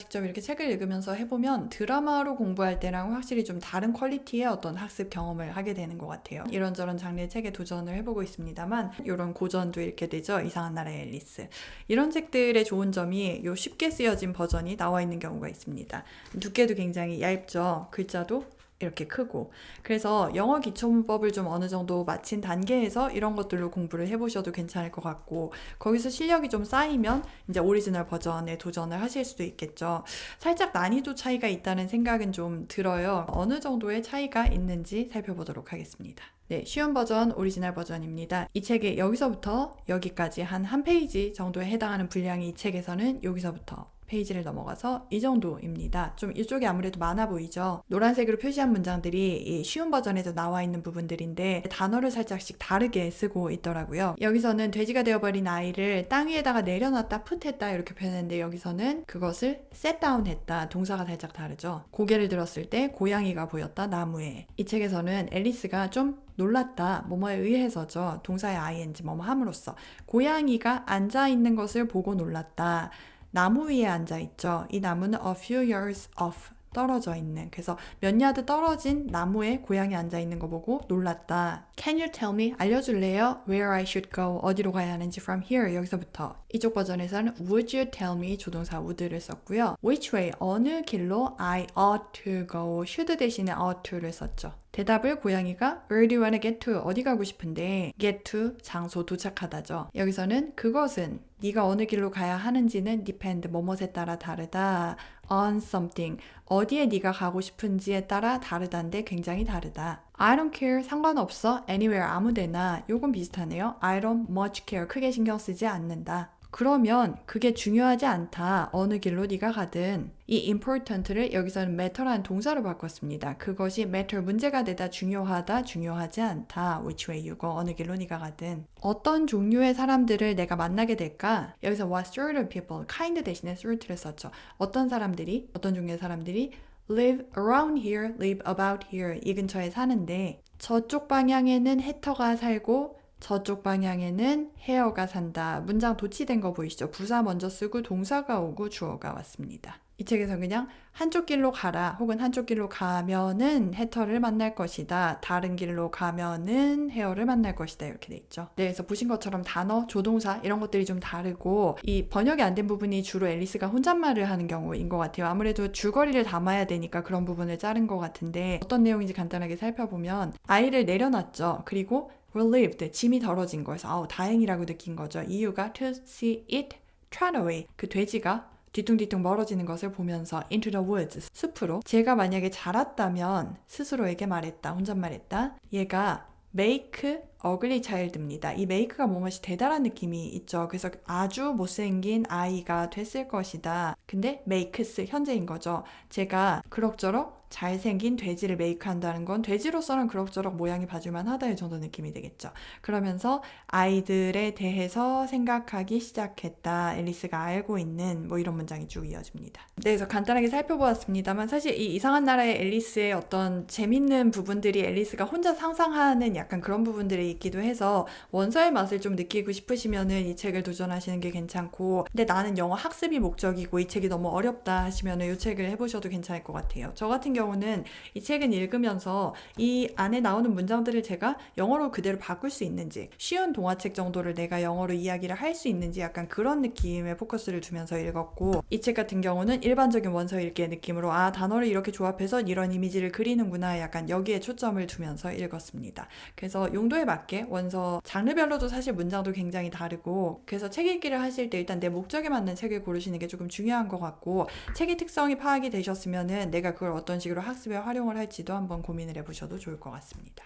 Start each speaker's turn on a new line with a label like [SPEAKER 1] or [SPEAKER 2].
[SPEAKER 1] 직접 이렇게 책을 읽으면서 해보면 드라마로 공부할 때랑 확실히 좀 다른 퀄리티의 어떤 학습 경험을 하게 되는 것 같아요. 이런저런 장르의 책에 도전을 해보고 있습니다만 이런 고전도 읽게 되죠. 이상한 나라의 앨리스. 이런 책들의 좋은 점이 요 쉽게 쓰여진 버전이 나와 있는 경우가 있습니다. 두께도 굉장히 얇죠. 글자도 이렇게 크고. 그래서 영어 기초문법을 좀 어느 정도 마친 단계에서 이런 것들로 공부를 해보셔도 괜찮을 것 같고, 거기서 실력이 좀 쌓이면 이제 오리지널 버전에 도전을 하실 수도 있겠죠. 살짝 난이도 차이가 있다는 생각은 좀 들어요. 어느 정도의 차이가 있는지 살펴보도록 하겠습니다. 네, 쉬운 버전, 오리지널 버전입니다. 이 책의 여기서부터 여기까지 한 페이지 정도에 해당하는 분량이 이 책에서는 여기서부터 페이지를 넘어가서 이 정도입니다. 좀 이쪽이 아무래도 많아 보이죠? 노란색으로 표시한 문장들이 이 쉬운 버전에도 나와 있는 부분들인데 단어를 살짝씩 다르게 쓰고 있더라고요. 여기서는 돼지가 되어버린 아이를 땅 위에다가 내려놨다 풋했다 이렇게 표현했는데 여기서는 그것을 set down 했다. 동사가 살짝 다르죠. 고개를 들었을 때 고양이가 보였다. 나무에. 이 책에서는 앨리스가 좀 놀랐다. 뭐뭐에 의해서죠. 동사의 ing 뭐뭐 함으로써. 고양이가 앉아있는 것을 보고 놀랐다. 나무 위에 앉아있죠. 이 나무는 a few yards off, 떨어져 있는. 그래서 몇 야드 떨어진 나무에 고양이 앉아있는 거 보고 놀랐다. Can you tell me? 알려줄래요? Where I should go? 어디로 가야 하는지 from here. 여기서부터. 이쪽 버전에서는 would you tell me? 조동사 would를 썼고요. Which way? 어느 길로 I ought to go? should 대신에 ought to를 썼죠. 대답을 고양이가 Where do you wanna get to? 어디 가고 싶은데 get to 장소 도착하다죠. 여기서는 그것은 네가 어느 길로 가야 하는지는 depend 뭐뭇에 따라 다르다. on something 어디에 네가 가고 싶은지에 따라 다르다인데 굉장히 다르다. I don't care 상관없어 anywhere 아무데나 요건 비슷하네요. I don't much care 크게 신경 쓰지 않는다. 그러면 그게 중요하지 않다. 어느 길로 네가 가든. 이 important를 여기서는 matter라는 동사로 바꿨습니다. 그것이 matter 문제가 되다 중요하다, 중요하지 않다. which way you go 어느 길로 네가 가든. 어떤 종류의 사람들을 내가 만나게 될까? 여기서 what sort of people, kind 대신에 sort를 썼죠. 어떤 사람들이, 어떤 종류의 사람들이 live around here, live about here 이 근처에 사는데 저쪽 방향에는 해터가 살고 저쪽 방향에는 헤어가 산다. 문장 도치된 거 보이시죠? 부사 먼저 쓰고 동사가 오고 주어가 왔습니다. 이 책에서 그냥 한쪽 길로 가라 혹은 한쪽 길로 가면은 해터를 만날 것이다. 다른 길로 가면은 헤어를 만날 것이다. 이렇게 돼 있죠. 네, 그래서 보신 것처럼 단어, 조동사 이런 것들이 좀 다르고 이 번역이 안 된 부분이 주로 앨리스가 혼잣말을 하는 경우인 것 같아요. 아무래도 줄거리를 담아야 되니까 그런 부분을 자른 것 같은데 어떤 내용인지 간단하게 살펴보면 아이를 내려놨죠. 그리고 relieved, 짐이 덜어진 거에서 다행이라고 느낀 거죠. 이유가 to see it trot away, 그 돼지가 뒤뚱뒤뚱 멀어지는 것을 보면서 into the woods, 숲으로. 제가 만약에 자랐다면 스스로에게 말했다, 혼잣말했다. 얘가 make ugly child입니다. 이 make가 뭐뭇이 대단한 느낌이 있죠. 그래서 아주 못생긴 아이가 됐을 것이다. 근데 makes 현재인 거죠. 제가 그럭저럭 잘생긴 돼지를 메이크한다는 건 돼지로서는 그럭저럭 모양이 봐줄만 하다 이 정도 느낌이 되겠죠. 그러면서 아이들에 대해서 생각하기 시작했다. 앨리스가 알고 있는 뭐 이런 문장이 쭉 이어집니다. 네, 그래서 간단하게 살펴보았습니다만 사실 이 이상한 나라의 앨리스의 어떤 재밌는 부분들이 앨리스가 혼자 상상하는 약간 그런 부분들이 있기도 해서 원서의 맛을 좀 느끼고 싶으시면은 이 책을 도전하시는 게 괜찮고, 근데 나는 영어 학습이 목적이고 이 책이 너무 어렵다 하시면은 이 책을 해보셔도 괜찮을 것 같아요. 저 같은 경우는 이 책은 읽으면서 이 안에 나오는 문장들을 제가 영어로 그대로 바꿀 수 있는지, 쉬운 동화책 정도를 내가 영어로 이야기를 할 수 있는지 약간 그런 느낌의 포커스를 두면서 읽었고, 이 책 같은 경우는 일반적인 원서 읽기의 느낌으로 단어를 이렇게 조합해서 이런 이미지를 그리는구나 약간 여기에 초점을 두면서 읽었습니다. 그래서 용도에 맞게 원서 장르별로도 사실 문장도 굉장히 다르고, 그래서 책 읽기를 하실 때 일단 내 목적에 맞는 책을 고르시는 게 조금 중요한 것 같고, 책의 특성이 파악이 되셨으면은 내가 그걸 어떤 식으로 학습에 활용을 할지도 한번 고민을 해보셔도 좋을 것 같습니다.